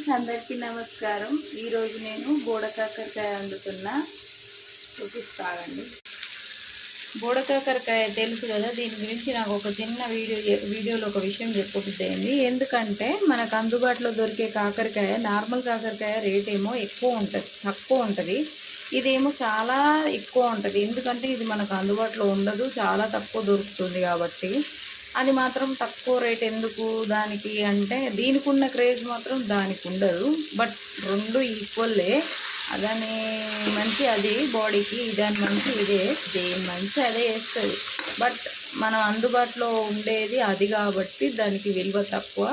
Friends, అందరికీ నమస్కారం. ఈరోజు నేను బోడకాకరకాయ వండుతున్నా, చూపిస్తానండి. బోడకాకరకాయ తెలుసు కదా, దీని గురించి నాకు ఒక చిన్న వీడియోలో ఒక విషయం చెప్పబుద్ది. ఎందుకంటే మనకు అందుబాటులో దొరికే కాకరకాయ, నార్మల్ కాకరకాయ రేట్ ఏమో తక్కువ ఉంటుంది. ఇదేమో చాలా ఎక్కువ ఉంటుంది. ఎందుకంటే ఇది మనకు అందుబాటులో ఉండదు, చాలా తక్కువ దొరుకుతుంది కాబట్టి. అది మాత్రం తక్కువ రేట్ ఎందుకు దానికి అంటే, దీనికి ఉన్న క్రేజ్ మాత్రం దానికి ఉండదు. బట్ రెండు ఈక్వల్లే. దాని మంచి అది బాడీకి, దాని మంచి ఇదే, దేని మంచి అదే వేస్తుంది. బట్ మనం అందుబాటులో ఉండేది అది కాబట్టి దానికి విలువ తక్కువ.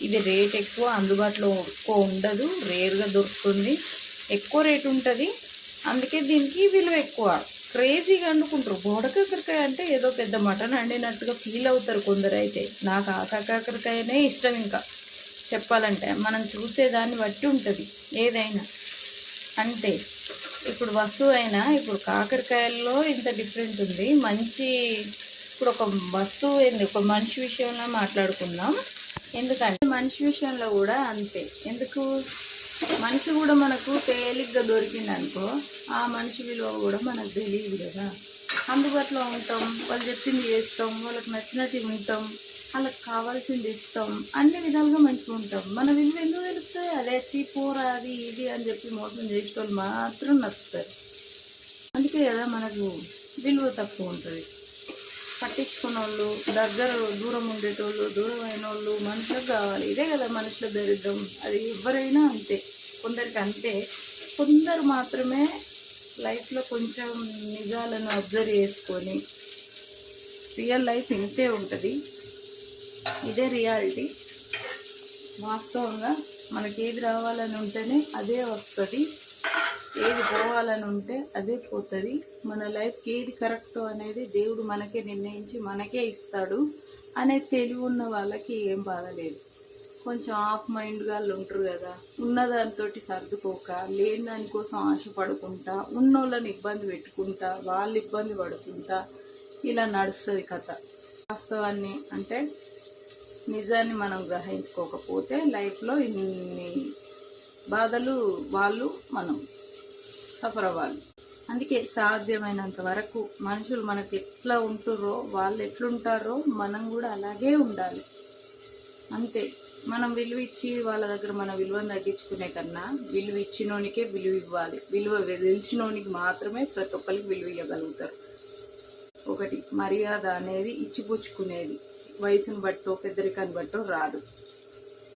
ఇది రేట్ ఎక్కువ, అందుబాటులో ఎక్కువ ఉండదు, రేర్గా దొరుకుతుంది, ఎక్కువ రేట్ ఉంటుంది. అందుకే దీనికి విలువ ఎక్కువ. క్రేజీగా వండుకుంటారు. బోడకాకరకాయ అంటే ఏదో పెద్ద మటన్ వండినట్టుగా ఫీల్ అవుతారు కొందరు. అయితే నాకు ఆ కాకరకాయనే ఇష్టం. ఇంకా చెప్పాలంటే మనం చూసేదాన్ని బట్టి ఉంటుంది ఏదైనా. అంటే ఇప్పుడు వస్తువు అయినా, ఇప్పుడు కాకరకాయల్లో ఇంత డిఫరెంట్ ఉంది. ఇప్పుడు ఒక వస్తువు ఏంది, ఒక మనిషి విషయంలో మాట్లాడుకుందాం. ఎందుకంటే మనిషి విషయంలో కూడా అంతే. ఎందుకు, మనిషి కూడా మనకు తేలిగ్గా దొరికింది అనుకో, ఆ మనిషి విలువ కూడా మనకు తెలియదు కదా. అందుబాటులో ఉంటాం, వాళ్ళు చెప్పింది చేస్తాం, వాళ్ళకి నచ్చినట్టు ఉంటాం, వాళ్ళకి కావాల్సింది ఇస్తాం, అన్ని విధాలుగా మంచిగా ఉంటాం. మన విలువ ఎందుకు తెలుస్తుంది? అదే చీపోరా అది ఇది అని చెప్పి మోసం చేసేటోళ్ళు మాత్రం నచ్చుతారు. అందుకే కదా మనకు విలువ తక్కువ ఉంటుంది. పట్టించుకున్న వాళ్ళు, దూరం ఉండేటోళ్ళు, దూరం అయిన వాళ్ళు మనుషులకు కావాలి. ఇదే కదా మనుషుల దరిద్రం. అది ఎవరైనా అంతే, కొందరికి అంతే. కొందరు మాత్రమే లైఫ్లో కొంచెం నిజాలను అబ్జర్వ్ చేసుకొని, రియల్ లైఫ్ ఇంతే ఉంటుంది, ఇదే రియాలిటీ. వాస్తవంగా మనకి ఏది రావాలని ఉంటేనే అదే వస్తుంది, ఏది పోవాలని ఉంటే అదే పోతుంది. మన లైఫ్కి ఏది కరెక్టో అనేది దేవుడు మనకే నిర్ణయించి మనకే ఇస్తాడు అనే తెలివి ఉన్న వాళ్ళకి ఏం బాధ లేదు. కొంచెం ఆఫ్ మైండ్గా ఉంటారు కదా, ఉన్నదానితో సర్దుకోక, లేని దానికోసం ఆశపడుకుంటా, ఉన్నోళ్ళని ఇబ్బంది పెట్టుకుంటా, వాళ్ళు ఇబ్బంది పడుకుంటా, ఇలా నడుస్తుంది కథ. వాస్తవాన్ని అంటే నిజాన్ని మనం గ్రహించుకోకపోతే లైఫ్లో ఇన్ని బాధలు మనం సఫర్ అవ్వాలి. అందుకే సాధ్యమైనంత వరకు మనుషులు మనకు ఎట్లా ఉంటుర్రో, వాళ్ళు ఎట్లుంటారో మనం కూడా అలాగే ఉండాలి. అంతే. మనం విలువ ఇచ్చి వాళ్ళ దగ్గర మన విలువను తగ్గించుకునే కన్నా, విలువ ఇచ్చినోనికే విలువ ఇవ్వాలి. విలువ తెలిసినోనికి మాత్రమే ప్రతి ఒక్కరికి విలువ ఇవ్వగలుగుతారు. ఒకటి, మర్యాద అనేది ఇచ్చిపుచ్చుకునేది వయసును బట్టో పెద్దరికాన్ని బట్టో రాదు.